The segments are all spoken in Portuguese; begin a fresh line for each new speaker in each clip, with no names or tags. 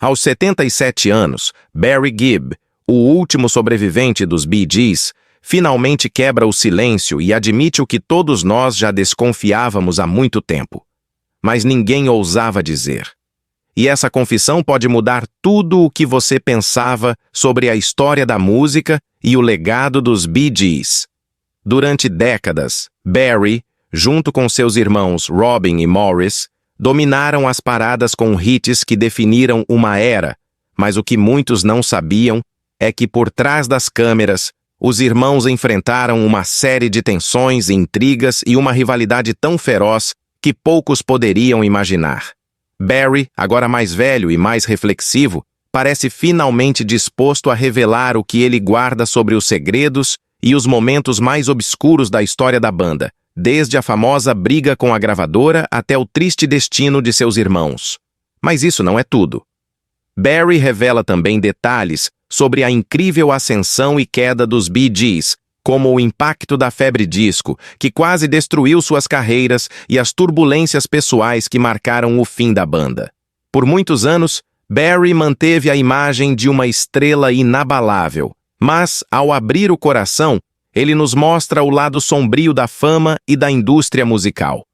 Aos 77 anos, Barry Gibb, o último sobrevivente dos Bee Gees, finalmente quebra o silêncio e admite o que todos nós já desconfiávamos há muito tempo. Mas ninguém ousava dizer. E essa confissão pode mudar tudo o que você pensava sobre a história da música e o legado dos Bee Gees. Durante décadas, Barry, junto com seus irmãos Robin e Morris, dominaram as paradas com hits que definiram uma era, mas o que muitos não sabiam é que por trás das câmeras, os irmãos enfrentaram uma série de tensões, intrigas e uma rivalidade tão feroz que poucos poderiam imaginar. Barry, agora mais velho e mais reflexivo, parece finalmente disposto a revelar o que ele guarda sobre os segredos e os momentos mais obscuros da história da banda, desde a famosa briga com a gravadora até o triste destino de seus irmãos. Mas isso não é tudo. Barry revela também detalhes sobre a incrível ascensão e queda dos Bee Gees, como o impacto da febre disco, que quase destruiu suas carreiras, e as turbulências pessoais que marcaram o fim da banda. Por muitos anos, Barry manteve a imagem de uma estrela inabalável, mas, ao abrir o coração, ele nos mostra o lado sombrio da fama e da indústria musical.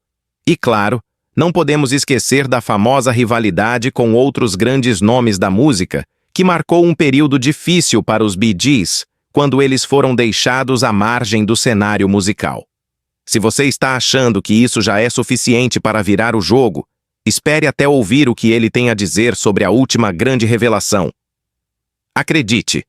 E claro, não podemos esquecer da famosa rivalidade com outros grandes nomes da música, que marcou um período difícil para os Bee Gees, quando eles foram deixados à margem do cenário musical. Se você está achando que isso já é suficiente para virar o jogo, espere até ouvir o que ele tem a dizer sobre a última grande revelação. Acredite,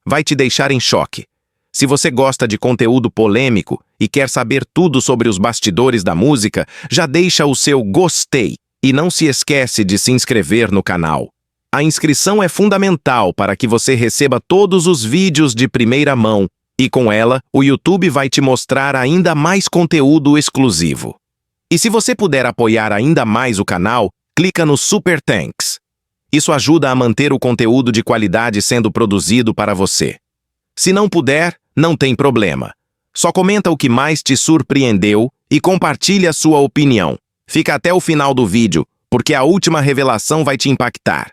vai te deixar em choque. Se você gosta de conteúdo polêmico e quer saber tudo sobre os bastidores da música, já deixa o seu gostei e não se esquece de se inscrever no canal. A inscrição é fundamental para que você receba todos os vídeos de primeira mão e, com ela, o YouTube vai te mostrar ainda mais conteúdo exclusivo. E se você puder apoiar ainda mais o canal, clica no Super Thanks. Isso ajuda a manter o conteúdo de qualidade sendo produzido para você. Se não puder, não tem problema. Só comenta o que mais te surpreendeu e compartilhe a sua opinião. Fica até o final do vídeo, porque a última revelação vai te impactar.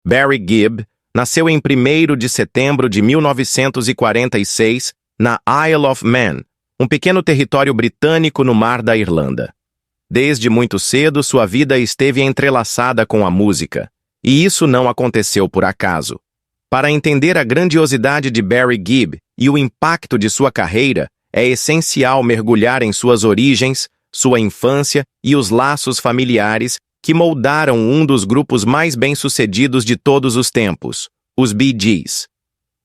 Barry Gibb nasceu em 1º de setembro de 1946 na Isle of Man, um pequeno território britânico no Mar da Irlanda. Desde muito cedo, sua vida esteve entrelaçada com a música, e isso não aconteceu por acaso. Para entender a grandiosidade de Barry Gibb e o impacto de sua carreira, é essencial mergulhar em suas origens, sua infância e os laços familiares que moldaram um dos grupos mais bem-sucedidos de todos os tempos, os Bee Gees.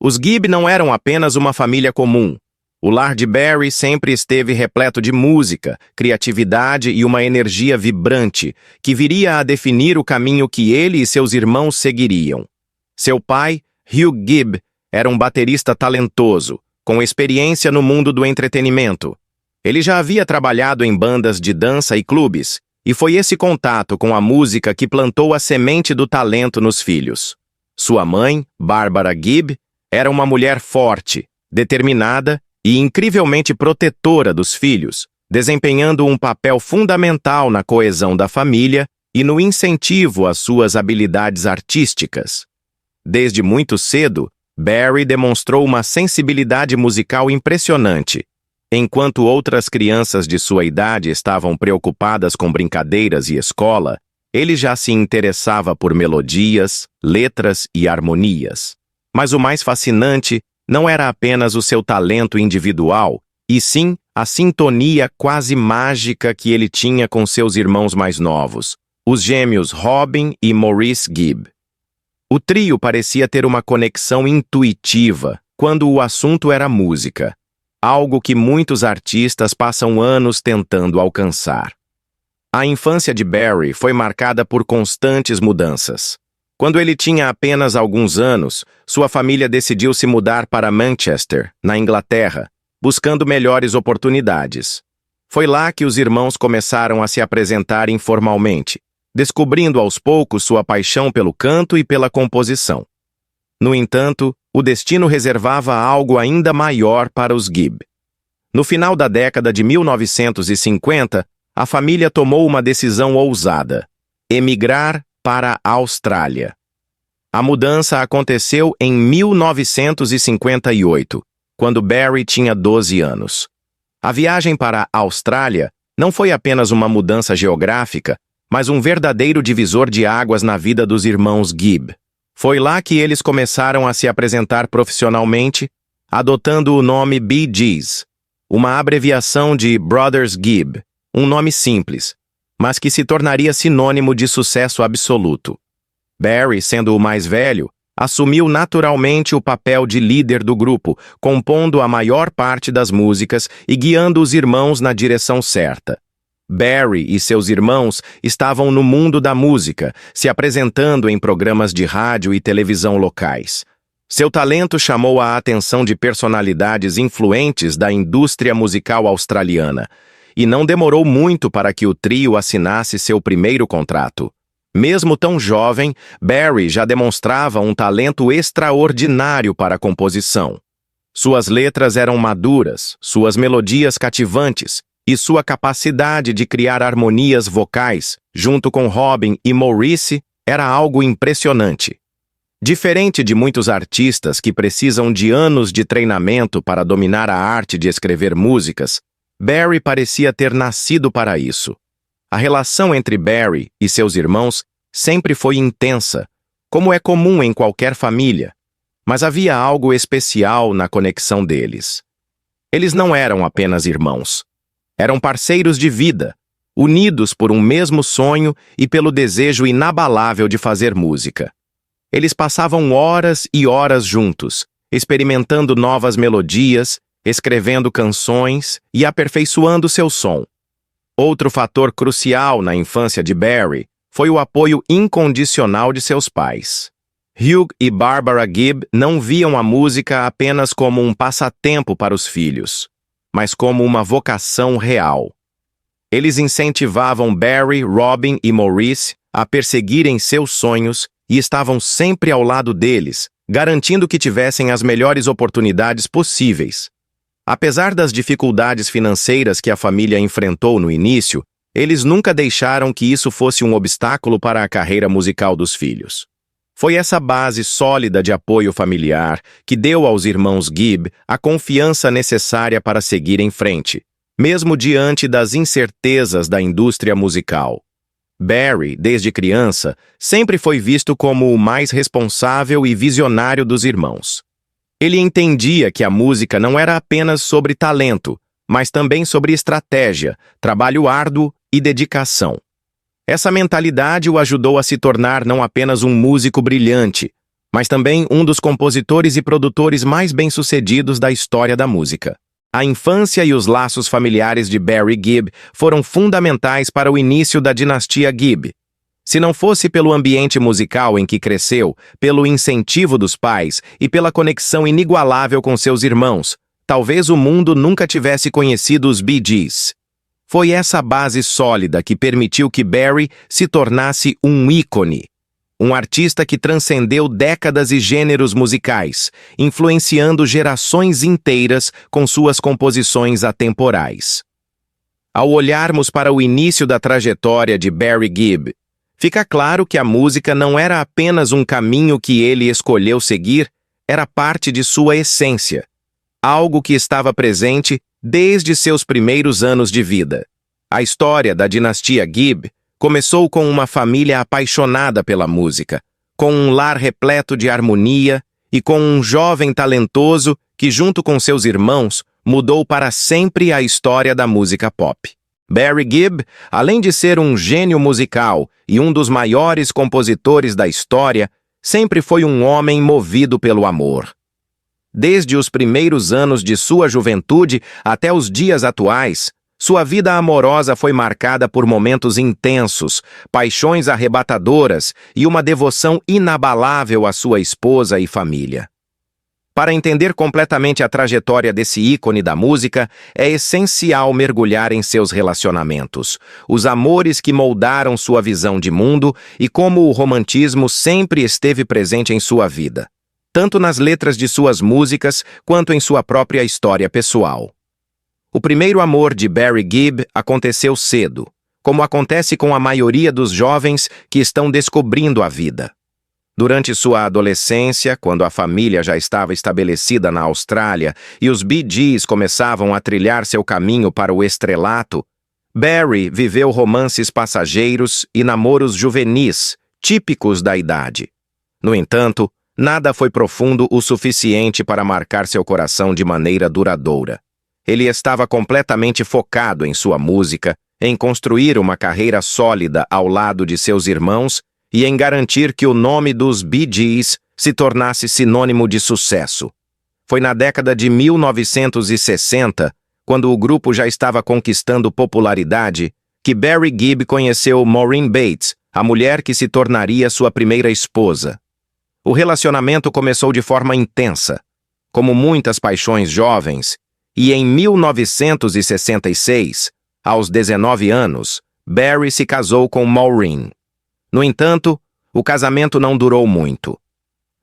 Os Gibb não eram apenas uma família comum. O lar de Barry sempre esteve repleto de música, criatividade e uma energia vibrante que viria a definir o caminho que ele e seus irmãos seguiriam. Seu pai, Hugh Gibb, era um baterista talentoso, com experiência no mundo do entretenimento. Ele já havia trabalhado em bandas de dança e clubes, e foi esse contato com a música que plantou a semente do talento nos filhos. Sua mãe, Barbara Gibb, era uma mulher forte, determinada e incrivelmente protetora dos filhos, desempenhando um papel fundamental na coesão da família e no incentivo às suas habilidades artísticas. Desde muito cedo, Barry demonstrou uma sensibilidade musical impressionante. Enquanto outras crianças de sua idade estavam preocupadas com brincadeiras e escola, ele já se interessava por melodias, letras e harmonias. Mas o mais fascinante não era apenas o seu talento individual, e sim a sintonia quase mágica que ele tinha com seus irmãos mais novos, os gêmeos Robin e Maurice Gibb. O trio parecia ter uma conexão intuitiva quando o assunto era música, algo que muitos artistas passam anos tentando alcançar. A infância de Barry foi marcada por constantes mudanças. Quando ele tinha apenas alguns anos, sua família decidiu se mudar para Manchester, na Inglaterra, buscando melhores oportunidades. Foi lá que os irmãos começaram a se apresentar informalmente, descobrindo aos poucos sua paixão pelo canto e pela composição. No entanto, o destino reservava algo ainda maior para os Gibb. No final da década de 1950, a família tomou uma decisão ousada: emigrar para a Austrália. A mudança aconteceu em 1958, quando Barry tinha 12 anos. A viagem para a Austrália não foi apenas uma mudança geográfica, mas um verdadeiro divisor de águas na vida dos irmãos Gibb. Foi lá que eles começaram a se apresentar profissionalmente, adotando o nome Bee Gees, uma abreviação de Brothers Gibb, um nome simples, mas que se tornaria sinônimo de sucesso absoluto. Barry, sendo o mais velho, assumiu naturalmente o papel de líder do grupo, compondo a maior parte das músicas e guiando os irmãos na direção certa. Barry e seus irmãos estavam no mundo da música, se apresentando em programas de rádio e televisão locais. Seu talento chamou a atenção de personalidades influentes da indústria musical australiana, e não demorou muito para que o trio assinasse seu primeiro contrato. Mesmo tão jovem, Barry já demonstrava um talento extraordinário para a composição. Suas letras eram maduras, suas melodias cativantes e sua capacidade de criar harmonias vocais, junto com Robin e Maurice, era algo impressionante. Diferente de muitos artistas que precisam de anos de treinamento para dominar a arte de escrever músicas, Barry parecia ter nascido para isso. A relação entre Barry e seus irmãos sempre foi intensa, como é comum em qualquer família, mas havia algo especial na conexão deles. Eles não eram apenas irmãos. Eram parceiros de vida, unidos por um mesmo sonho e pelo desejo inabalável de fazer música. Eles passavam horas e horas juntos, experimentando novas melodias, escrevendo canções e aperfeiçoando seu som. Outro fator crucial na infância de Barry foi o apoio incondicional de seus pais. Hugh e Barbara Gibb não viam a música apenas como um passatempo para os filhos, mas como uma vocação real. Eles incentivavam Barry, Robin e Maurice a perseguirem seus sonhos e estavam sempre ao lado deles, garantindo que tivessem as melhores oportunidades possíveis. Apesar das dificuldades financeiras que a família enfrentou no início, eles nunca deixaram que isso fosse um obstáculo para a carreira musical dos filhos. Foi essa base sólida de apoio familiar que deu aos irmãos Gibb a confiança necessária para seguir em frente, mesmo diante das incertezas da indústria musical. Barry, desde criança, sempre foi visto como o mais responsável e visionário dos irmãos. Ele entendia que a música não era apenas sobre talento, mas também sobre estratégia, trabalho árduo e dedicação. Essa mentalidade o ajudou a se tornar não apenas um músico brilhante, mas também um dos compositores e produtores mais bem-sucedidos da história da música. A infância e os laços familiares de Barry Gibb foram fundamentais para o início da dinastia Gibb. Se não fosse pelo ambiente musical em que cresceu, pelo incentivo dos pais e pela conexão inigualável com seus irmãos, talvez o mundo nunca tivesse conhecido os Bee Gees. Foi essa base sólida que permitiu que Barry se tornasse um ícone. Um artista que transcendeu décadas e gêneros musicais, influenciando gerações inteiras com suas composições atemporais. Ao olharmos para o início da trajetória de Barry Gibb, fica claro que a música não era apenas um caminho que ele escolheu seguir, era parte de sua essência, algo que estava presente desde seus primeiros anos de vida. A história da dinastia Gibb começou com uma família apaixonada pela música, com um lar repleto de harmonia e com um jovem talentoso que, junto com seus irmãos, mudou para sempre a história da música pop. Barry Gibb, além de ser um gênio musical e um dos maiores compositores da história, sempre foi um homem movido pelo amor. Desde os primeiros anos de sua juventude até os dias atuais, sua vida amorosa foi marcada por momentos intensos, paixões arrebatadoras e uma devoção inabalável à sua esposa e família. Para entender completamente a trajetória desse ícone da música, é essencial mergulhar em seus relacionamentos, os amores que moldaram sua visão de mundo e como o romantismo sempre esteve presente em sua vida, tanto nas letras de suas músicas quanto em sua própria história pessoal. O primeiro amor de Barry Gibb aconteceu cedo, como acontece com a maioria dos jovens que estão descobrindo a vida. Durante sua adolescência, quando a família já estava estabelecida na Austrália e os Bee Gees começavam a trilhar seu caminho para o estrelato, Barry viveu romances passageiros e namoros juvenis, típicos da idade. No entanto, nada foi profundo o suficiente para marcar seu coração de maneira duradoura. Ele estava completamente focado em sua música, em construir uma carreira sólida ao lado de seus irmãos e em garantir que o nome dos Bee Gees se tornasse sinônimo de sucesso. Foi na década de 1960, quando o grupo já estava conquistando popularidade, que Barry Gibb conheceu Maureen Bates, a mulher que se tornaria sua primeira esposa. O relacionamento começou de forma intensa, como muitas paixões jovens, e em 1966, aos 19 anos, Barry se casou com Maureen. No entanto, o casamento não durou muito.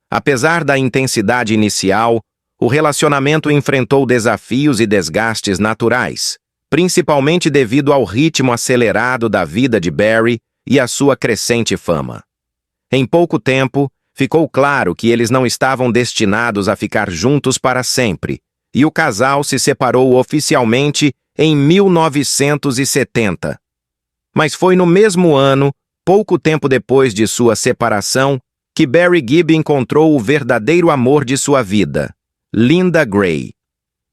Apesar da intensidade inicial, o relacionamento enfrentou desafios e desgastes naturais, principalmente devido ao ritmo acelerado da vida de Barry e à sua crescente fama. Em pouco tempo, ficou claro que eles não estavam destinados a ficar juntos para sempre, e o casal se separou oficialmente em 1970. Mas foi no mesmo ano, pouco tempo depois de sua separação, que Barry Gibb encontrou o verdadeiro amor de sua vida, Linda Gray.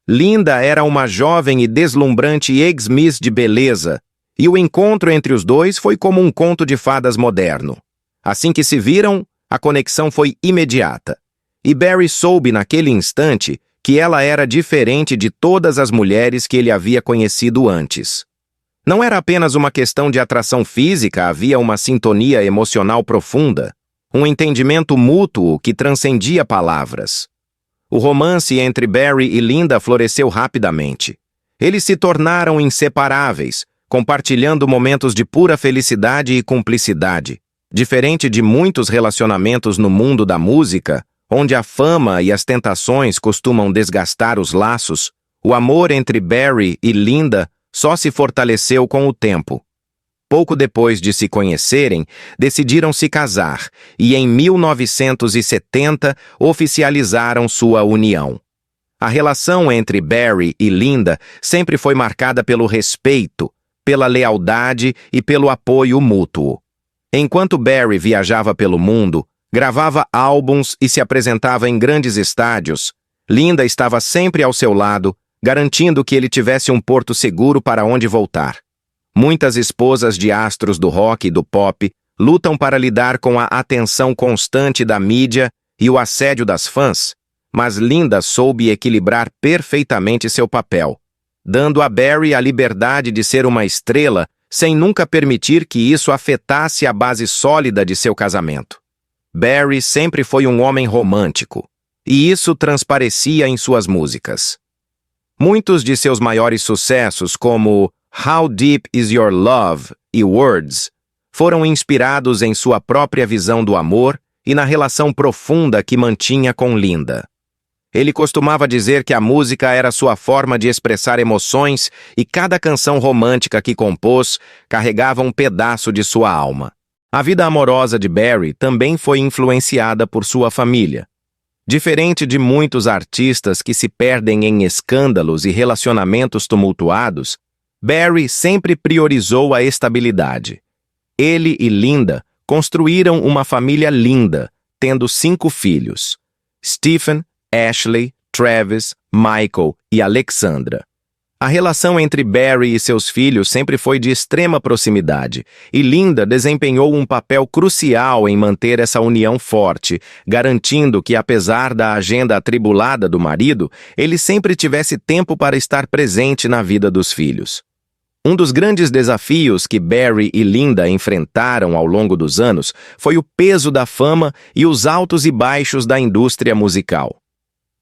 Linda era uma jovem e deslumbrante ex-miss de beleza, e o encontro entre os dois foi como um conto de fadas moderno. Assim que se viram, a conexão foi imediata, e Barry soube naquele instante que ela era diferente de todas as mulheres que ele havia conhecido antes. Não era apenas uma questão de atração física, havia uma sintonia emocional profunda, um entendimento mútuo que transcendia palavras. O romance entre Barry e Linda floresceu rapidamente. Eles se tornaram inseparáveis, compartilhando momentos de pura felicidade e cumplicidade. Diferente de muitos relacionamentos no mundo da música, onde a fama e as tentações costumam desgastar os laços, o amor entre Barry e Linda só se fortaleceu com o tempo. Pouco depois de se conhecerem, decidiram se casar e, em 1970, oficializaram sua união. A relação entre Barry e Linda sempre foi marcada pelo respeito, pela lealdade e pelo apoio mútuo. Enquanto Barry viajava pelo mundo, gravava álbuns e se apresentava em grandes estádios, Linda estava sempre ao seu lado, garantindo que ele tivesse um porto seguro para onde voltar. Muitas esposas de astros do rock e do pop lutam para lidar com a atenção constante da mídia e o assédio das fãs, mas Linda soube equilibrar perfeitamente seu papel, dando a Barry a liberdade de ser uma estrela sem nunca permitir que isso afetasse a base sólida de seu casamento. Barry sempre foi um homem romântico, e isso transparecia em suas músicas. Muitos de seus maiores sucessos, como How Deep Is Your Love e Words, foram inspirados em sua própria visão do amor e na relação profunda que mantinha com Linda. Ele costumava dizer que a música era sua forma de expressar emoções e cada canção romântica que compôs carregava um pedaço de sua alma. A vida amorosa de Barry também foi influenciada por sua família. Diferente de muitos artistas que se perdem em escândalos e relacionamentos tumultuados, Barry sempre priorizou a estabilidade. Ele e Linda construíram uma família linda, tendo 5 filhos: Stephen, Ashley, Travis, Michael e Alexandra. A relação entre Barry e seus filhos sempre foi de extrema proximidade, e Linda desempenhou um papel crucial em manter essa união forte, garantindo que, apesar da agenda atribulada do marido, ele sempre tivesse tempo para estar presente na vida dos filhos. Um dos grandes desafios que Barry e Linda enfrentaram ao longo dos anos foi o peso da fama e os altos e baixos da indústria musical.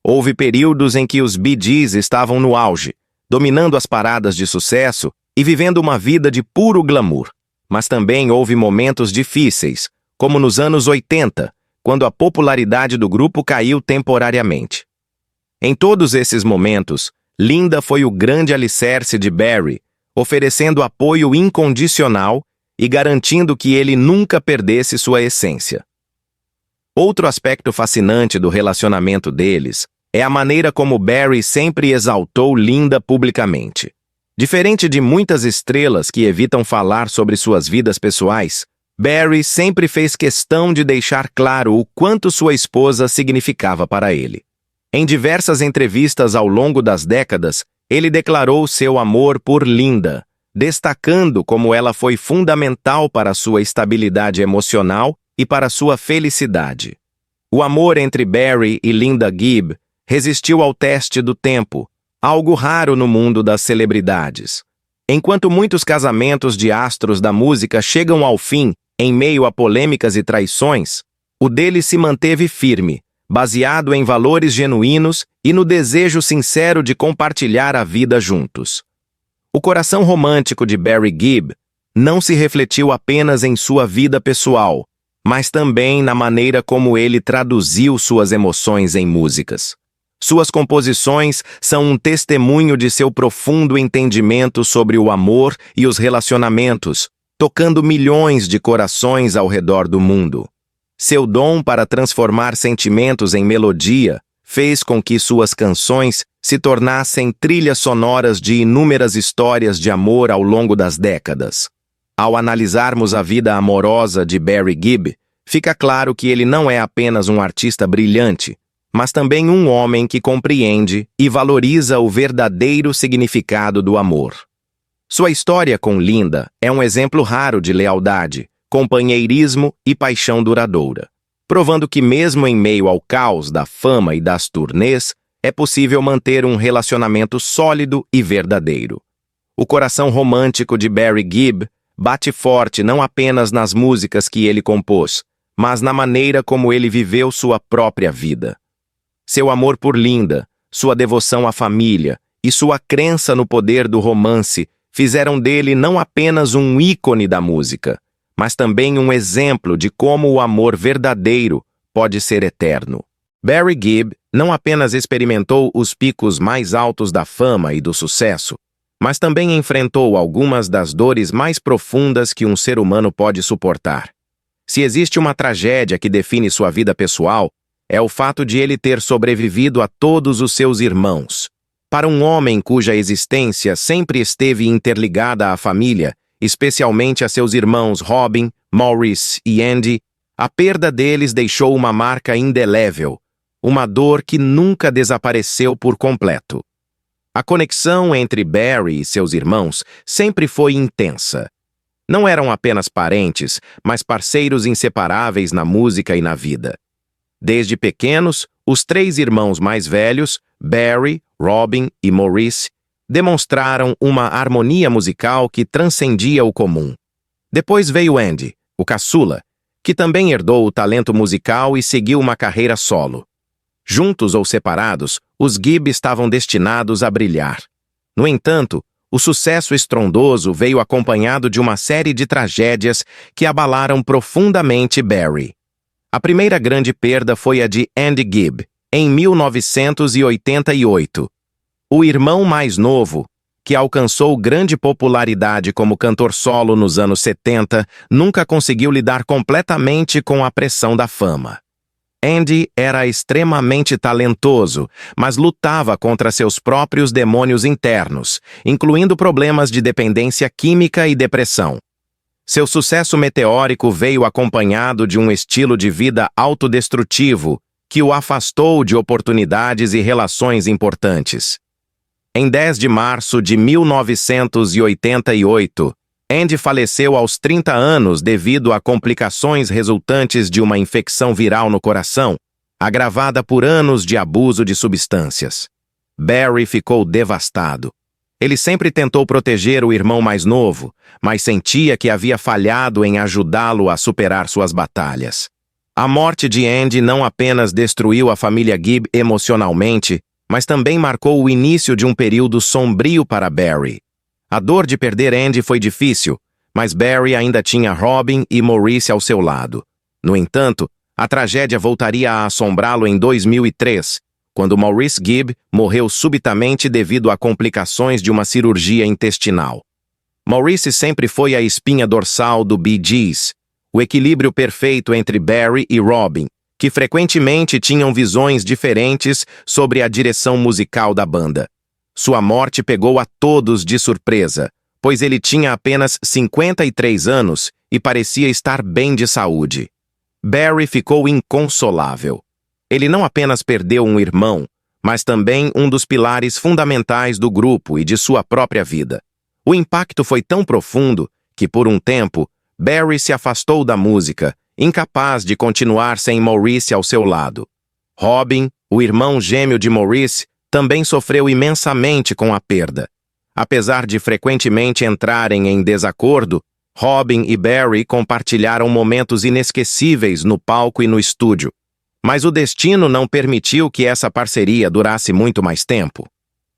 Houve períodos em que os Bee Gees estavam no auge, dominando as paradas de sucesso e vivendo uma vida de puro glamour. Mas também houve momentos difíceis, como nos anos 80, quando a popularidade do grupo caiu temporariamente. Em todos esses momentos, Linda foi o grande alicerce de Barry, oferecendo apoio incondicional e garantindo que ele nunca perdesse sua essência. Outro aspecto fascinante do relacionamento deles é a maneira como Barry sempre exaltou Linda publicamente. Diferente de muitas estrelas que evitam falar sobre suas vidas pessoais, Barry sempre fez questão de deixar claro o quanto sua esposa significava para ele. Em diversas entrevistas ao longo das décadas, ele declarou seu amor por Linda, destacando como ela foi fundamental para sua estabilidade emocional e para sua felicidade. O amor entre Barry e Linda Gibb resistiu ao teste do tempo, algo raro no mundo das celebridades. Enquanto muitos casamentos de astros da música chegam ao fim em meio a polêmicas e traições, o dele se manteve firme, baseado em valores genuínos e no desejo sincero de compartilhar a vida juntos. O coração romântico de Barry Gibb não se refletiu apenas em sua vida pessoal, mas também na maneira como ele traduziu suas emoções em músicas. Suas composições são um testemunho de seu profundo entendimento sobre o amor e os relacionamentos, tocando milhões de corações ao redor do mundo. Seu dom para transformar sentimentos em melodia fez com que suas canções se tornassem trilhas sonoras de inúmeras histórias de amor ao longo das décadas. Ao analisarmos a vida amorosa de Barry Gibb, fica claro que ele não é apenas um artista brilhante, mas também um homem que compreende e valoriza o verdadeiro significado do amor. Sua história com Linda é um exemplo raro de lealdade, companheirismo e paixão duradoura, provando que mesmo em meio ao caos da fama e das turnês, é possível manter um relacionamento sólido e verdadeiro. O coração romântico de Barry Gibb bate forte não apenas nas músicas que ele compôs, mas na maneira como ele viveu sua própria vida. Seu amor por Linda, sua devoção à família e sua crença no poder do romance fizeram dele não apenas um ícone da música, mas também um exemplo de como o amor verdadeiro pode ser eterno. Barry Gibb não apenas experimentou os picos mais altos da fama e do sucesso, mas também enfrentou algumas das dores mais profundas que um ser humano pode suportar. Se existe uma tragédia que define sua vida pessoal, é o fato de ele ter sobrevivido a todos os seus irmãos. Para um homem cuja existência sempre esteve interligada à família, especialmente a seus irmãos Robin, Maurice e Andy, a perda deles deixou uma marca indelével, uma dor que nunca desapareceu por completo. A conexão entre Barry e seus irmãos sempre foi intensa. Não eram apenas parentes, mas parceiros inseparáveis na música e na vida. Desde pequenos, os três irmãos mais velhos, Barry, Robin e Maurice, demonstraram uma harmonia musical que transcendia o comum. Depois veio Andy, o caçula, que também herdou o talento musical e seguiu uma carreira solo. Juntos ou separados, os Gibb estavam destinados a brilhar. No entanto, o sucesso estrondoso veio acompanhado de uma série de tragédias que abalaram profundamente Barry. A primeira grande perda foi a de Andy Gibb, em 1988. O irmão mais novo, que alcançou grande popularidade como cantor solo nos anos 70, nunca conseguiu lidar completamente com a pressão da fama. Andy era extremamente talentoso, mas lutava contra seus próprios demônios internos, incluindo problemas de dependência química e depressão. Seu sucesso meteórico veio acompanhado de um estilo de vida autodestrutivo que o afastou de oportunidades e relações importantes. Em 10 de março de 1988, Andy faleceu aos 30 anos devido a complicações resultantes de uma infecção viral no coração, agravada por anos de abuso de substâncias. Barry ficou devastado. Ele sempre tentou proteger o irmão mais novo, mas sentia que havia falhado em ajudá-lo a superar suas batalhas. A morte de Andy não apenas destruiu a família Gibb emocionalmente, mas também marcou o início de um período sombrio para Barry. A dor de perder Andy foi difícil, mas Barry ainda tinha Robin e Maurice ao seu lado. No entanto, a tragédia voltaria a assombrá-lo em 2003, quando Maurice Gibb morreu subitamente devido a complicações de uma cirurgia intestinal. Maurice sempre foi a espinha dorsal do Bee Gees, o equilíbrio perfeito entre Barry e Robin, que frequentemente tinham visões diferentes sobre a direção musical da banda. Sua morte pegou a todos de surpresa, pois ele tinha apenas 53 anos e parecia estar bem de saúde. Barry ficou inconsolável. Ele não apenas perdeu um irmão, mas também um dos pilares fundamentais do grupo e de sua própria vida. O impacto foi tão profundo que, por um tempo, Barry se afastou da música, incapaz de continuar sem Maurice ao seu lado. Robin, o irmão gêmeo de Maurice, também sofreu imensamente com a perda. Apesar de frequentemente entrarem em desacordo, Robin e Barry compartilharam momentos inesquecíveis no palco e no estúdio. Mas o destino não permitiu que essa parceria durasse muito mais tempo.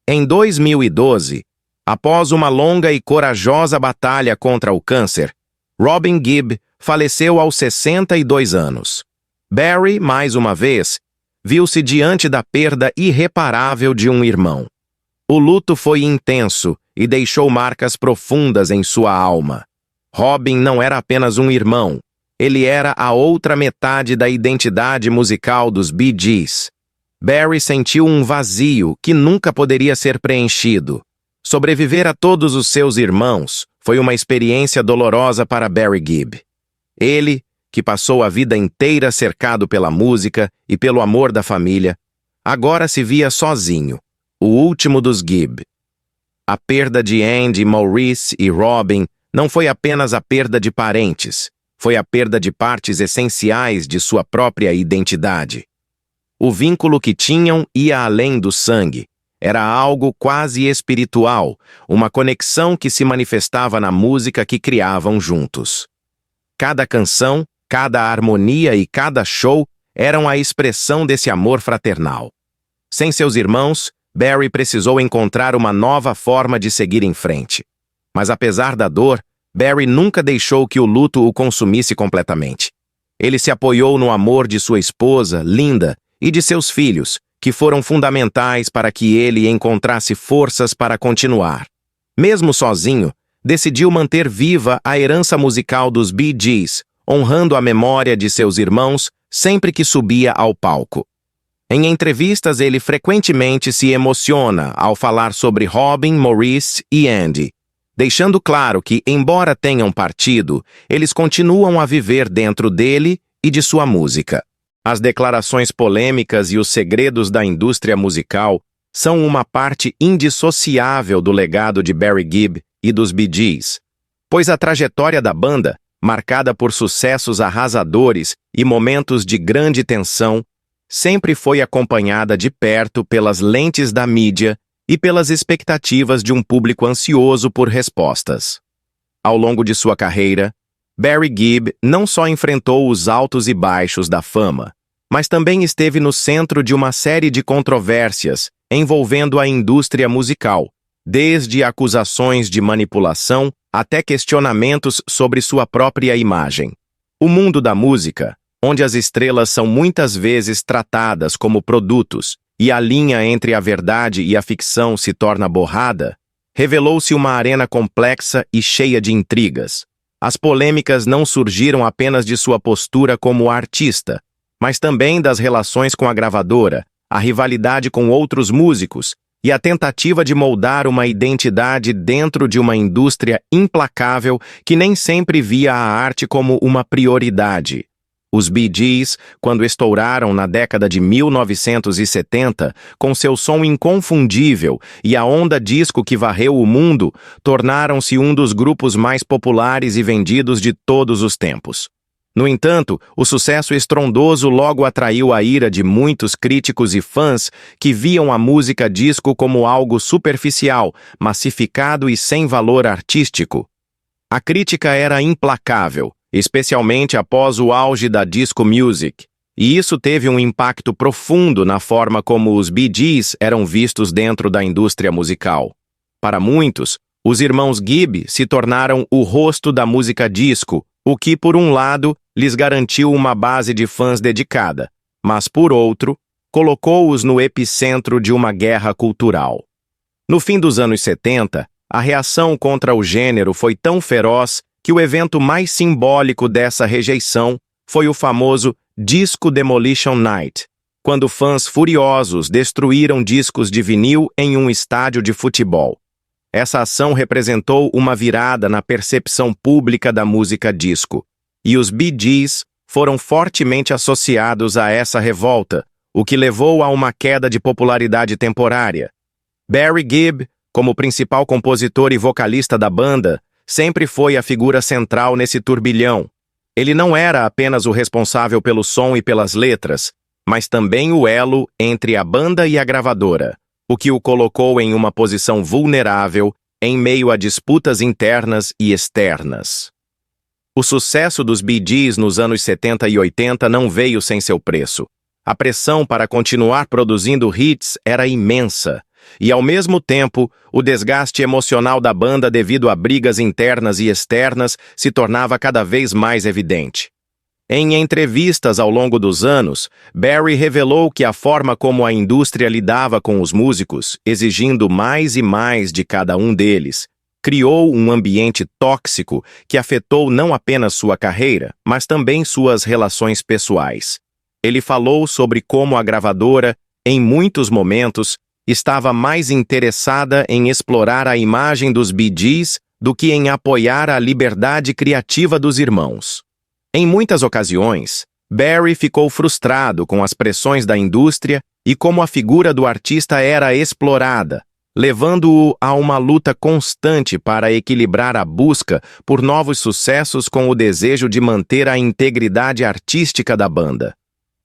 Em 2012, após uma longa e corajosa batalha contra o câncer, Robin Gibb faleceu aos 62 anos. Barry, mais uma vez, viu-se diante da perda irreparável de um irmão. O luto foi intenso e deixou marcas profundas em sua alma. Robin não era apenas um irmão, ele era a outra metade da identidade musical dos Bee Gees. Barry sentiu um vazio que nunca poderia ser preenchido. Sobreviver a todos os seus irmãos foi uma experiência dolorosa para Barry Gibb. Ele, que passou a vida inteira cercado pela música e pelo amor da família, agora se via sozinho, o último dos Gibb. A perda de Andy, Maurice e Robin não foi apenas a perda de parentes, foi a perda de partes essenciais de sua própria identidade. O vínculo que tinham ia além do sangue. Era algo quase espiritual, uma conexão que se manifestava na música que criavam juntos. Cada canção, cada harmonia e cada show eram a expressão desse amor fraternal. Sem seus irmãos, Barry precisou encontrar uma nova forma de seguir em frente. Mas apesar da dor, Barry nunca deixou que o luto o consumisse completamente. Ele se apoiou no amor de sua esposa, Linda, e de seus filhos, que foram fundamentais para que ele encontrasse forças para continuar. Mesmo sozinho, decidiu manter viva a herança musical dos Bee Gees, honrando a memória de seus irmãos sempre que subia ao palco. Em entrevistas, ele frequentemente se emociona ao falar sobre Robin, Maurice e Andy, deixando claro que, embora tenham partido, eles continuam a viver dentro dele e de sua música. As declarações polêmicas e os segredos da indústria musical são uma parte indissociável do legado de Barry Gibb e dos Bee Gees, pois a trajetória da banda, marcada por sucessos arrasadores e momentos de grande tensão, sempre foi acompanhada de perto pelas lentes da mídia e pelas expectativas de um público ansioso por respostas. Ao longo de sua carreira, Barry Gibb não só enfrentou os altos e baixos da fama, mas também esteve no centro de uma série de controvérsias envolvendo a indústria musical, desde acusações de manipulação até questionamentos sobre sua própria imagem. O mundo da música, onde as estrelas são muitas vezes tratadas como produtos e a linha entre a verdade e a ficção se torna borrada, revelou-se uma arena complexa e cheia de intrigas. As polêmicas não surgiram apenas de sua postura como artista, mas também das relações com a gravadora, a rivalidade com outros músicos e a tentativa de moldar uma identidade dentro de uma indústria implacável que nem sempre via a arte como uma prioridade. Os Bee Gees, quando estouraram na década de 1970, com seu som inconfundível e a onda disco que varreu o mundo, tornaram-se um dos grupos mais populares e vendidos de todos os tempos. No entanto, o sucesso estrondoso logo atraiu a ira de muitos críticos e fãs que viam a música disco como algo superficial, massificado e sem valor artístico. A crítica era implacável, especialmente após o auge da disco music, e isso teve um impacto profundo na forma como os Bee Gees eram vistos dentro da indústria musical. Para muitos, os irmãos Gibb se tornaram o rosto da música disco, o que, por um lado, lhes garantiu uma base de fãs dedicada, mas, por outro, colocou-os no epicentro de uma guerra cultural. No fim dos anos 70, a reação contra o gênero foi tão feroz que o evento mais simbólico dessa rejeição foi o famoso Disco Demolition Night, quando fãs furiosos destruíram discos de vinil em um estádio de futebol. Essa ação representou uma virada na percepção pública da música disco, e os Bee Gees foram fortemente associados a essa revolta, o que levou a uma queda de popularidade temporária. Barry Gibb, como principal compositor e vocalista da banda, sempre foi a figura central nesse turbilhão. Ele não era apenas o responsável pelo som e pelas letras, mas também o elo entre a banda e a gravadora, o que o colocou em uma posição vulnerável em meio a disputas internas e externas. O sucesso dos Bee Gees nos anos 70 e 80 não veio sem seu preço. A pressão para continuar produzindo hits era imensa, e ao mesmo tempo, o desgaste emocional da banda devido a brigas internas e externas se tornava cada vez mais evidente. Em entrevistas ao longo dos anos, Barry revelou que a forma como a indústria lidava com os músicos, exigindo mais e mais de cada um deles, criou um ambiente tóxico que afetou não apenas sua carreira, mas também suas relações pessoais. Ele falou sobre como a gravadora, em muitos momentos, estava mais interessada em explorar a imagem dos Bee Gees do que em apoiar a liberdade criativa dos irmãos. Em muitas ocasiões, Barry ficou frustrado com as pressões da indústria e como a figura do artista era explorada, levando-o a uma luta constante para equilibrar a busca por novos sucessos com o desejo de manter a integridade artística da banda.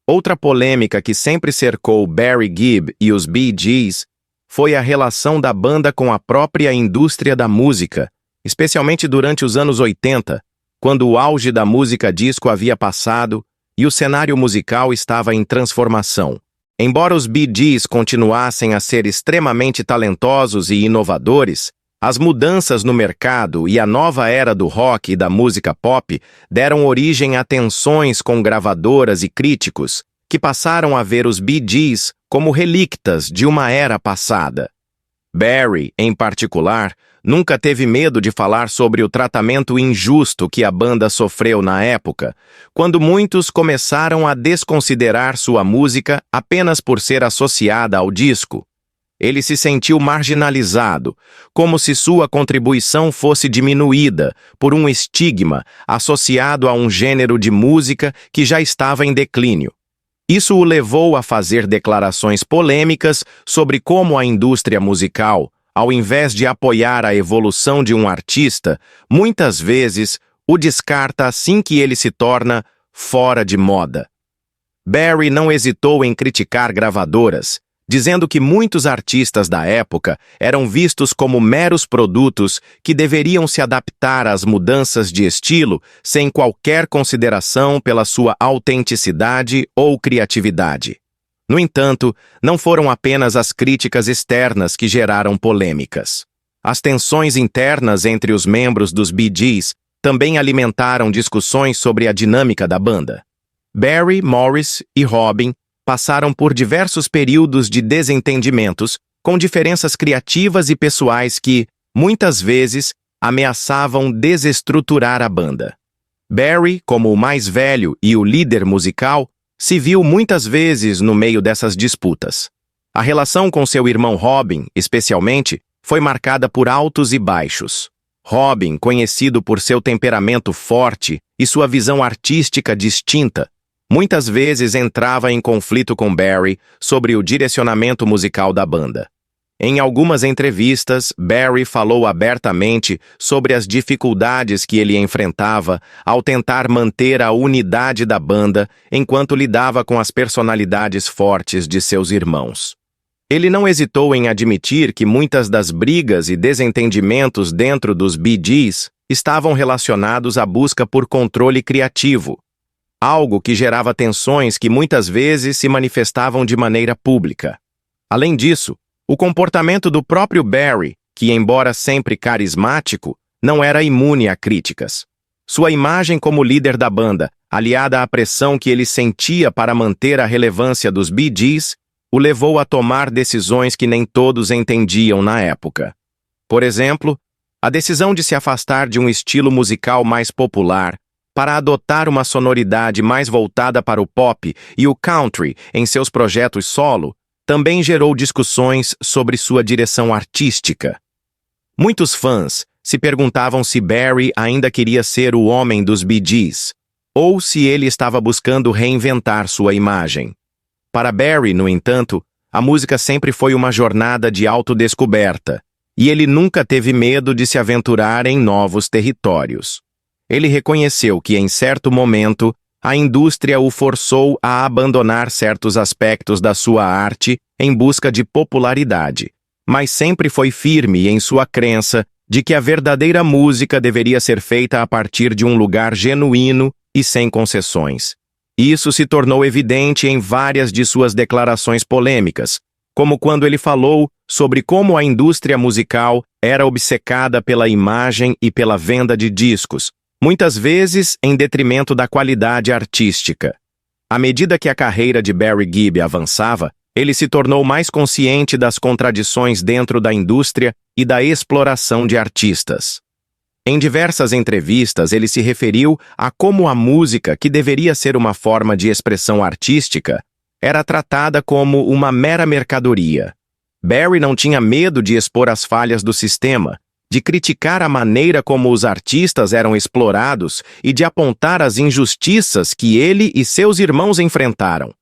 Outra polêmica que sempre cercou Barry Gibb e os Bee Gees foi a relação da banda com a própria indústria da música, especialmente durante os anos 80, quando o auge da música disco havia passado e o cenário musical estava em transformação. Embora os Bee Gees continuassem a ser extremamente talentosos e inovadores, as mudanças no mercado e a nova era do rock e da música pop deram origem a tensões com gravadoras e críticos, que passaram a ver os Bee Gees como relictas de uma era passada. Barry, em particular, nunca teve medo de falar sobre o tratamento injusto que a banda sofreu na época, quando muitos começaram a desconsiderar sua música apenas por ser associada ao disco. Ele se sentiu marginalizado, como se sua contribuição fosse diminuída por um estigma associado a um gênero de música que já estava em declínio. Isso o levou a fazer declarações polêmicas sobre como a indústria musical, ao invés de apoiar a evolução de um artista, muitas vezes o descarta assim que ele se torna fora de moda. Barry não hesitou em criticar gravadoras, dizendo que muitos artistas da época eram vistos como meros produtos que deveriam se adaptar às mudanças de estilo sem qualquer consideração pela sua autenticidade ou criatividade. No entanto, não foram apenas as críticas externas que geraram polêmicas. As tensões internas entre os membros dos Bee Gees também alimentaram discussões sobre a dinâmica da banda. Barry, Morris e Robin passaram por diversos períodos de desentendimentos, com diferenças criativas e pessoais que, muitas vezes, ameaçavam desestruturar a banda. Barry, como o mais velho e o líder musical, se viu muitas vezes no meio dessas disputas. A relação com seu irmão Robin, especialmente, foi marcada por altos e baixos. Robin, conhecido por seu temperamento forte e sua visão artística distinta, muitas vezes entrava em conflito com Barry sobre o direcionamento musical da banda. Em algumas entrevistas, Barry falou abertamente sobre as dificuldades que ele enfrentava ao tentar manter a unidade da banda enquanto lidava com as personalidades fortes de seus irmãos. Ele não hesitou em admitir que muitas das brigas e desentendimentos dentro dos Bee Gees estavam relacionados à busca por controle criativo, algo que gerava tensões que muitas vezes se manifestavam de maneira pública. Além disso, o comportamento do próprio Barry, que embora sempre carismático, não era imune a críticas. Sua imagem como líder da banda, aliada à pressão que ele sentia para manter a relevância dos Bee Gees, o levou a tomar decisões que nem todos entendiam na época. Por exemplo, a decisão de se afastar de um estilo musical mais popular, para adotar uma sonoridade mais voltada para o pop e o country em seus projetos solo, também gerou discussões sobre sua direção artística. Muitos fãs se perguntavam se Barry ainda queria ser o homem dos Bee Gees, ou se ele estava buscando reinventar sua imagem. Para Barry, no entanto, a música sempre foi uma jornada de autodescoberta, e ele nunca teve medo de se aventurar em novos territórios. Ele reconheceu que, em certo momento, a indústria o forçou a abandonar certos aspectos da sua arte em busca de popularidade, mas sempre foi firme em sua crença de que a verdadeira música deveria ser feita a partir de um lugar genuíno e sem concessões. Isso se tornou evidente em várias de suas declarações polêmicas, como quando ele falou sobre como a indústria musical era obcecada pela imagem e pela venda de discos, muitas vezes em detrimento da qualidade artística. À medida que a carreira de Barry Gibb avançava, ele se tornou mais consciente das contradições dentro da indústria e da exploração de artistas. Em diversas entrevistas, ele se referiu a como a música, que deveria ser uma forma de expressão artística, era tratada como uma mera mercadoria. Barry não tinha medo de expor as falhas do sistema, de criticar a maneira como os artistas eram explorados e de apontar as injustiças que ele e seus irmãos enfrentaram.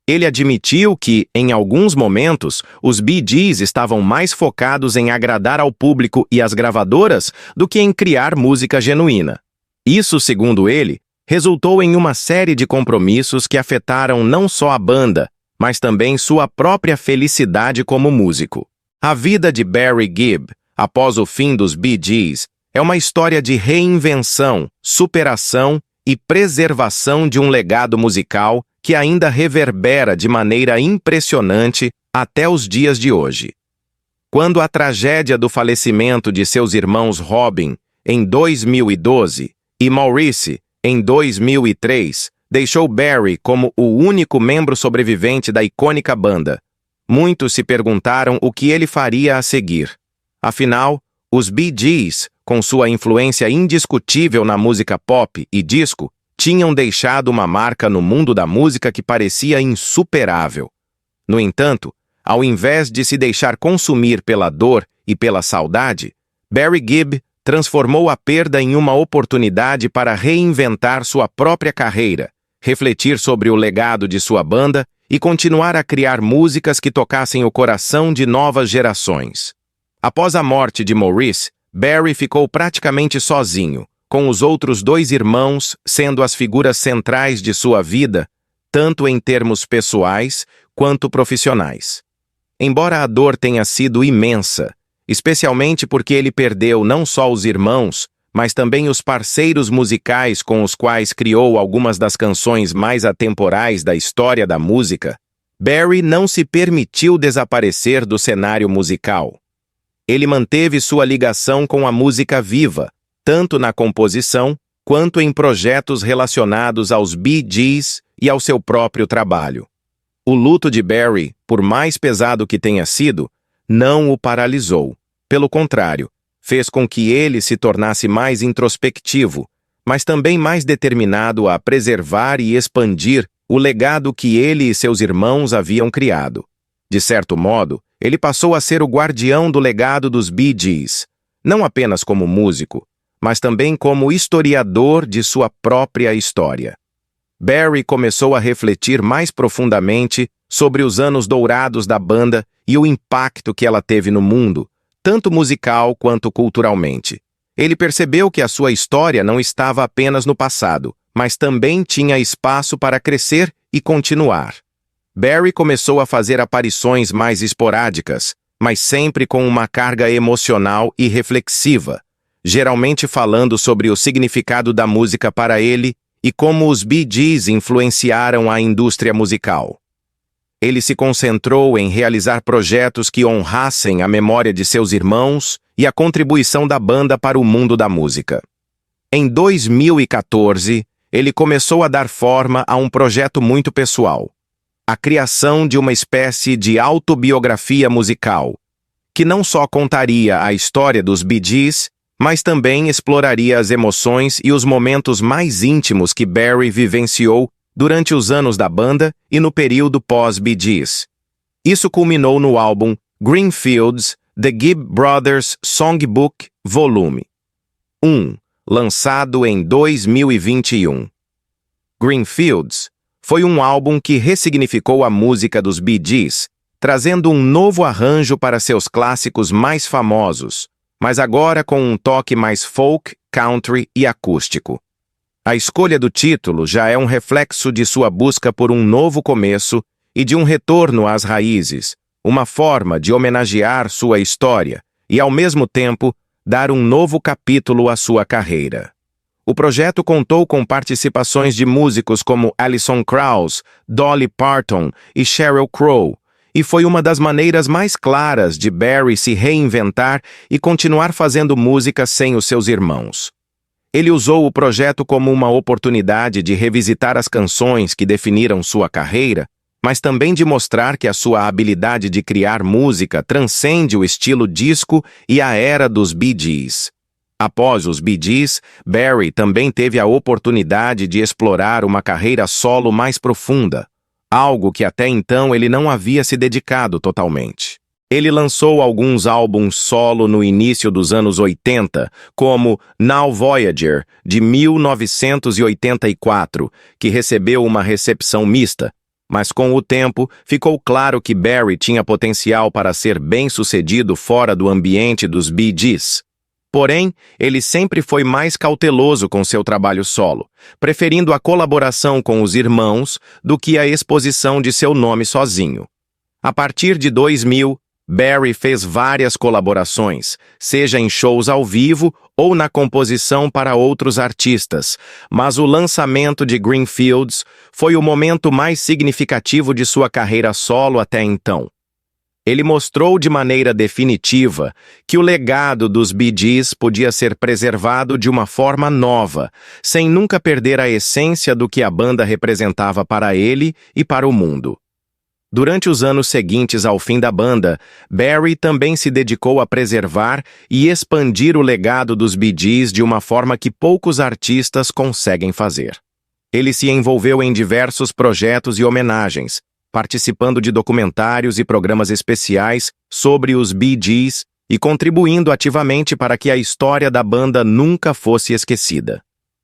Ele admitiu que, em alguns momentos, os Bee Gees estavam mais focados em agradar ao público e às gravadoras do que em criar música genuína. Isso, segundo ele, resultou em uma série de compromissos que afetaram não só a banda, mas também sua própria felicidade como músico. A vida de Barry Gibb, após o fim dos Bee Gees, é uma história de reinvenção, superação e preservação de um legado musical que ainda reverbera de maneira impressionante até os dias de hoje. Quando a tragédia do falecimento de seus irmãos Robin, em 2012, e Maurice, em 2003, deixou Barry como o único membro sobrevivente da icônica banda, muitos se perguntaram o que ele faria a seguir. Afinal, os Bee Gees, com sua influência indiscutível na música pop e disco, tinham deixado uma marca no mundo da música que parecia insuperável. No entanto, ao invés de se deixar consumir pela dor e pela saudade, Barry Gibb transformou a perda em uma oportunidade para reinventar sua própria carreira, refletir sobre o legado de sua banda e continuar a criar músicas que tocassem o coração de novas gerações. Após a morte de Maurice, Barry ficou praticamente sozinho, com os outros dois irmãos sendo as figuras centrais de sua vida, tanto em termos pessoais quanto profissionais. Embora a dor tenha sido imensa, especialmente porque ele perdeu não só os irmãos, mas também os parceiros musicais com os quais criou algumas das canções mais atemporais da história da música, Barry não se permitiu desaparecer do cenário musical. Ele manteve sua ligação com a música viva, tanto na composição quanto em projetos relacionados aos Bee Gees e ao seu próprio trabalho. O luto de Barry, por mais pesado que tenha sido, não o paralisou. Pelo contrário, fez com que ele se tornasse mais introspectivo, mas também mais determinado a preservar e expandir o legado que ele e seus irmãos haviam criado. De certo modo, ele passou a ser o guardião do legado dos Bee Gees, não apenas como músico, mas também como historiador de sua própria história. Barry começou a refletir mais profundamente sobre os anos dourados da banda e o impacto que ela teve no mundo, tanto musical quanto culturalmente. Ele percebeu que a sua história não estava apenas no passado, mas também tinha espaço para crescer e continuar. Barry começou a fazer aparições mais esporádicas, mas sempre com uma carga emocional e reflexiva, geralmente falando sobre o significado da música para ele e como os Bee Gees influenciaram a indústria musical. Ele se concentrou em realizar projetos que honrassem a memória de seus irmãos e a contribuição da banda para o mundo da música. Em 2014, ele começou a dar forma a um projeto muito pessoal, a criação de uma espécie de autobiografia musical, que não só contaria a história dos Bee Gees, mas também exploraria as emoções e os momentos mais íntimos que Barry vivenciou durante os anos da banda e no período pós-Bee Gees. Isso culminou no álbum Greenfields, The Gibb Brothers Songbook, Volume 1, lançado em 2021. Greenfields foi um álbum que ressignificou a música dos Bee Gees, trazendo um novo arranjo para seus clássicos mais famosos, mas agora com um toque mais folk, country e acústico. A escolha do título já é um reflexo de sua busca por um novo começo e de um retorno às raízes, uma forma de homenagear sua história e, ao mesmo tempo, dar um novo capítulo à sua carreira. O projeto contou com participações de músicos como Alison Krauss, Dolly Parton e Sheryl Crow, e foi uma das maneiras mais claras de Barry se reinventar e continuar fazendo música sem os seus irmãos. Ele usou o projeto como uma oportunidade de revisitar as canções que definiram sua carreira, mas também de mostrar que a sua habilidade de criar música transcende o estilo disco e a era dos Bee Gees. Após os Bee Gees, Barry também teve a oportunidade de explorar uma carreira solo mais profunda, algo que até então ele não havia se dedicado totalmente. Ele lançou alguns álbuns solo no início dos anos 80, como Now Voyager, de 1984, que recebeu uma recepção mista, mas com o tempo ficou claro que Barry tinha potencial para ser bem-sucedido fora do ambiente dos Bee Gees. Porém, ele sempre foi mais cauteloso com seu trabalho solo, preferindo a colaboração com os irmãos do que a exposição de seu nome sozinho. A partir de 2000, Barry fez várias colaborações, seja em shows ao vivo ou na composição para outros artistas, mas o lançamento de Greenfields foi o momento mais significativo de sua carreira solo até então. Ele mostrou de maneira definitiva que o legado dos Bee Gees podia ser preservado de uma forma nova, sem nunca perder a essência do que a banda representava para ele e para o mundo. Durante os anos seguintes ao fim da banda, Barry também se dedicou a preservar e expandir o legado dos Bee Gees de uma forma que poucos artistas conseguem fazer. Ele se envolveu em diversos projetos e homenagens, participando de documentários e programas especiais sobre os Bee Gees e contribuindo ativamente para que a história da banda nunca fosse esquecida.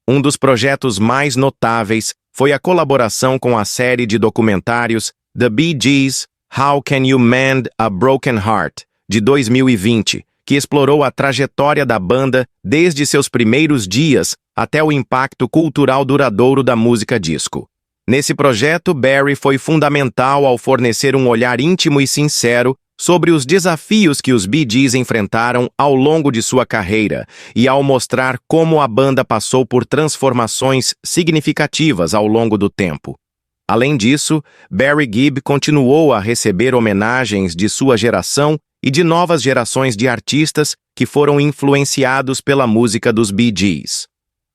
Um dos projetos mais notáveis foi a colaboração com a série de documentários The Bee Gees, How Can You Mend a Broken Heart, de 2020, que explorou a trajetória da banda desde seus primeiros dias até o impacto cultural duradouro da música disco. Nesse projeto, Barry foi fundamental ao fornecer um olhar íntimo e sincero sobre os desafios que os Bee Gees enfrentaram ao longo de sua carreira e ao mostrar como a banda passou por transformações significativas ao longo do tempo. Além disso, Barry Gibb continuou a receber homenagens de sua geração e de novas gerações de artistas que foram influenciados pela música dos Bee Gees.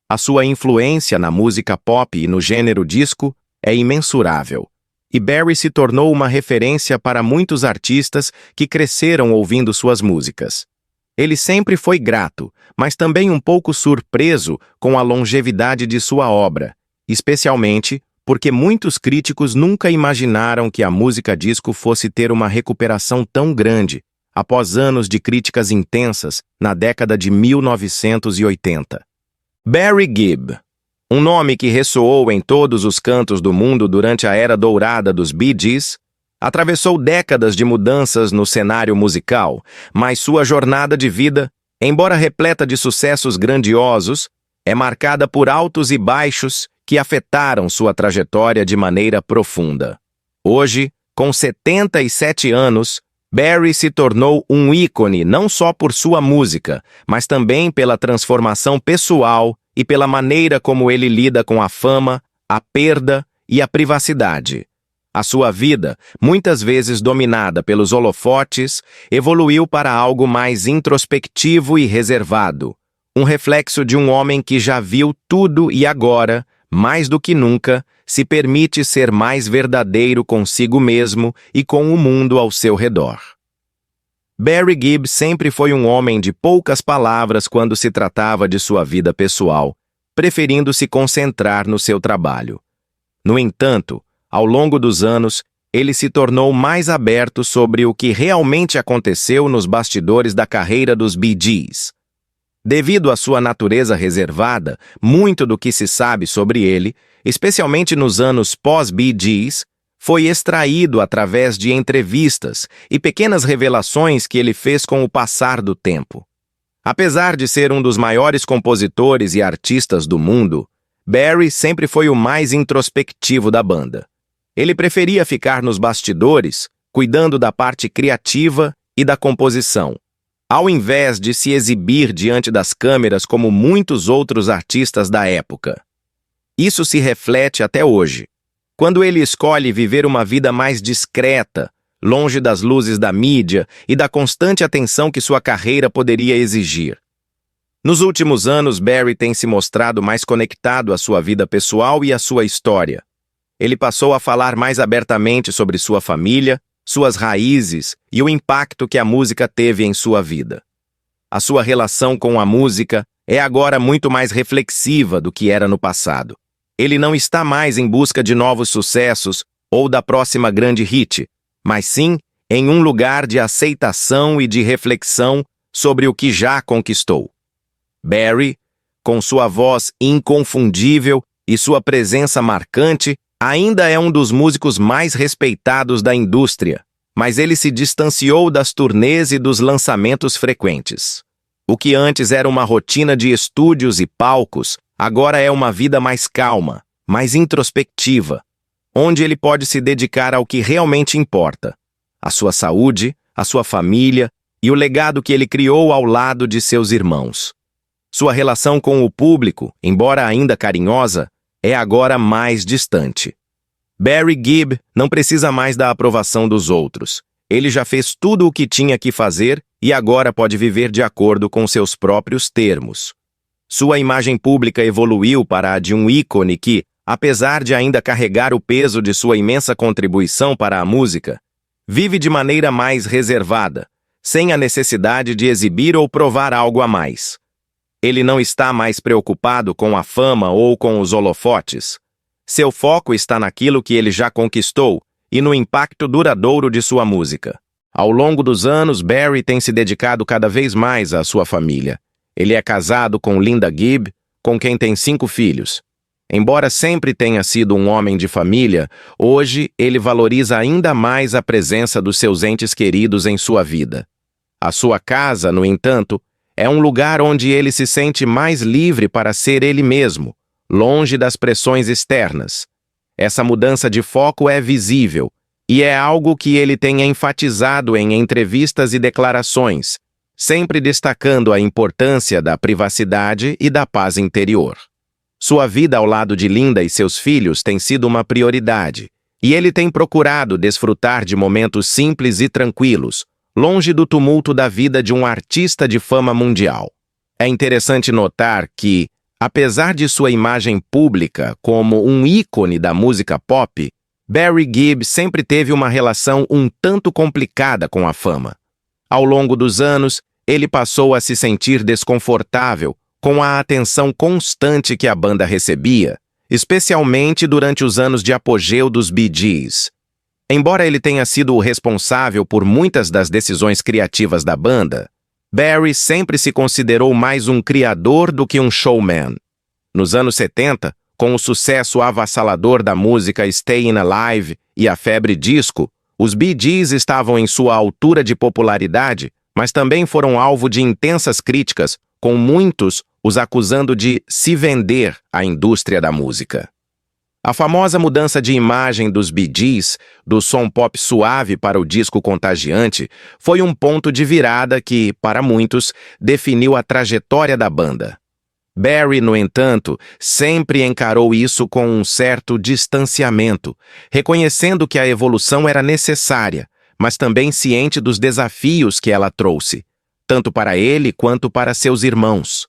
A sua influência na música pop e no gênero disco é imensurável, e Barry se tornou uma referência para muitos artistas que cresceram ouvindo suas músicas. Ele sempre foi grato, mas também um pouco surpreso com a longevidade de sua obra, especialmente porque muitos críticos nunca imaginaram que a música disco fosse ter uma recuperação tão grande após anos de críticas intensas na década de 1980. Barry Gibb, um nome que ressoou em todos os cantos do mundo durante a era dourada dos Bee Gees, atravessou décadas de mudanças no cenário musical, mas sua jornada de vida, embora repleta de sucessos grandiosos, é marcada por altos e baixos que afetaram sua trajetória de maneira profunda. Hoje, com 77 anos, Barry se tornou um ícone não só por sua música, mas também pela transformação pessoal e pela maneira como ele lida com a fama, a perda e a privacidade. A sua vida, muitas vezes dominada pelos holofotes, evoluiu para algo mais introspectivo e reservado, um reflexo de um homem que já viu tudo e agora, mais do que nunca, se permite ser mais verdadeiro consigo mesmo e com o mundo ao seu redor. Barry Gibb sempre foi um homem de poucas palavras quando se tratava de sua vida pessoal, preferindo se concentrar no seu trabalho. No entanto, ao longo dos anos, ele se tornou mais aberto sobre o que realmente aconteceu nos bastidores da carreira dos Bee Gees. Devido à sua natureza reservada, muito do que se sabe sobre ele, especialmente nos anos pós-Bee Gees, foi extraído através de entrevistas e pequenas revelações que ele fez com o passar do tempo. Apesar de ser um dos maiores compositores e artistas do mundo, Barry sempre foi o mais introspectivo da banda. Ele preferia ficar nos bastidores, cuidando da parte criativa e da composição, ao invés de se exibir diante das câmeras como muitos outros artistas da época. Isso se reflete até hoje, quando ele escolhe viver uma vida mais discreta, longe das luzes da mídia e da constante atenção que sua carreira poderia exigir. Nos últimos anos, Barry tem se mostrado mais conectado à sua vida pessoal e à sua história. Ele passou a falar mais abertamente sobre sua família, suas raízes e o impacto que a música teve em sua vida. A sua relação com a música é agora muito mais reflexiva do que era no passado. Ele não está mais em busca de novos sucessos ou da próxima grande hit, mas sim em um lugar de aceitação e de reflexão sobre o que já conquistou. Barry, com sua voz inconfundível e sua presença marcante, ainda é um dos músicos mais respeitados da indústria, mas ele se distanciou das turnês e dos lançamentos frequentes. O que antes era uma rotina de estúdios e palcos, agora é uma vida mais calma, mais introspectiva, onde ele pode se dedicar ao que realmente importa: a sua saúde, a sua família e o legado que ele criou ao lado de seus irmãos. Sua relação com o público, embora ainda carinhosa, é agora mais distante. Barry Gibb não precisa mais da aprovação dos outros. Ele já fez tudo o que tinha que fazer e agora pode viver de acordo com seus próprios termos. Sua imagem pública evoluiu para a de um ícone que, apesar de ainda carregar o peso de sua imensa contribuição para a música, vive de maneira mais reservada, sem a necessidade de exibir ou provar algo a mais. Ele não está mais preocupado com a fama ou com os holofotes. Seu foco está naquilo que ele já conquistou e no impacto duradouro de sua música. Ao longo dos anos, Barry tem se dedicado cada vez mais à sua família. Ele é casado com Linda Gibb, com quem tem 5 filhos. Embora sempre tenha sido um homem de família, hoje ele valoriza ainda mais a presença dos seus entes queridos em sua vida. A sua casa, no entanto, é um lugar onde ele se sente mais livre para ser ele mesmo, longe das pressões externas. Essa mudança de foco é visível, e é algo que ele tem enfatizado em entrevistas e declarações, sempre destacando a importância da privacidade e da paz interior. Sua vida ao lado de Linda e seus filhos tem sido uma prioridade, e ele tem procurado desfrutar de momentos simples e tranquilos, longe do tumulto da vida de um artista de fama mundial. É interessante notar que, apesar de sua imagem pública como um ícone da música pop, Barry Gibb sempre teve uma relação um tanto complicada com a fama. Ao longo dos anos, ele passou a se sentir desconfortável com a atenção constante que a banda recebia, especialmente durante os anos de apogeu dos Bee Gees. Embora ele tenha sido o responsável por muitas das decisões criativas da banda, Barry sempre se considerou mais um criador do que um showman. Nos anos 70, com o sucesso avassalador da música Stayin' Alive e a febre disco, os Bee Gees estavam em sua altura de popularidade, mas também foram alvo de intensas críticas, com muitos os acusando de se vender à indústria da música. A famosa mudança de imagem dos Bee Gees, do som pop suave para o disco contagiante, foi um ponto de virada que, para muitos, definiu a trajetória da banda. Barry, no entanto, sempre encarou isso com um certo distanciamento, reconhecendo que a evolução era necessária, mas também ciente dos desafios que ela trouxe, tanto para ele quanto para seus irmãos.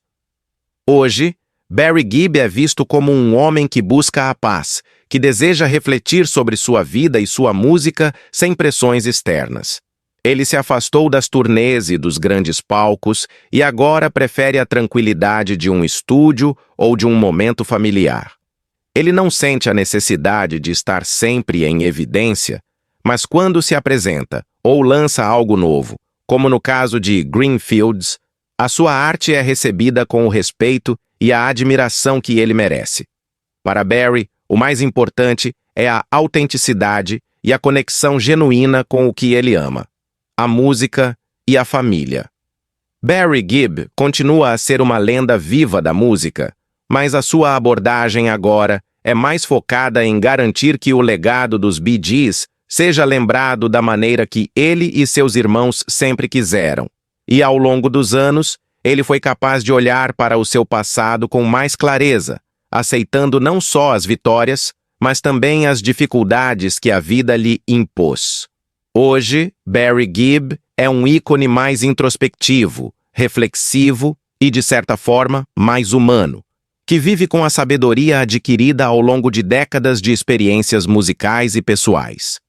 Hoje, Barry Gibb é visto como um homem que busca a paz, que deseja refletir sobre sua vida e sua música sem pressões externas. Ele se afastou das turnês e dos grandes palcos e agora prefere a tranquilidade de um estúdio ou de um momento familiar. Ele não sente a necessidade de estar sempre em evidência, mas quando se apresenta ou lança algo novo, como no caso de Greenfields, a sua arte é recebida com o respeito e a admiração que ele merece. Para Barry, o mais importante é a autenticidade e a conexão genuína com o que ele ama, a música e a família. Barry Gibb continua a ser uma lenda viva da música, mas a sua abordagem agora é mais focada em garantir que o legado dos Bee Gees seja lembrado da maneira que ele e seus irmãos sempre quiseram. E ao longo dos anos, ele foi capaz de olhar para o seu passado com mais clareza, aceitando não só as vitórias, mas também as dificuldades que a vida lhe impôs. Hoje, Barry Gibb é um ícone mais introspectivo, reflexivo e, de certa forma, mais humano, que vive com a sabedoria adquirida ao longo de décadas de experiências musicais e pessoais.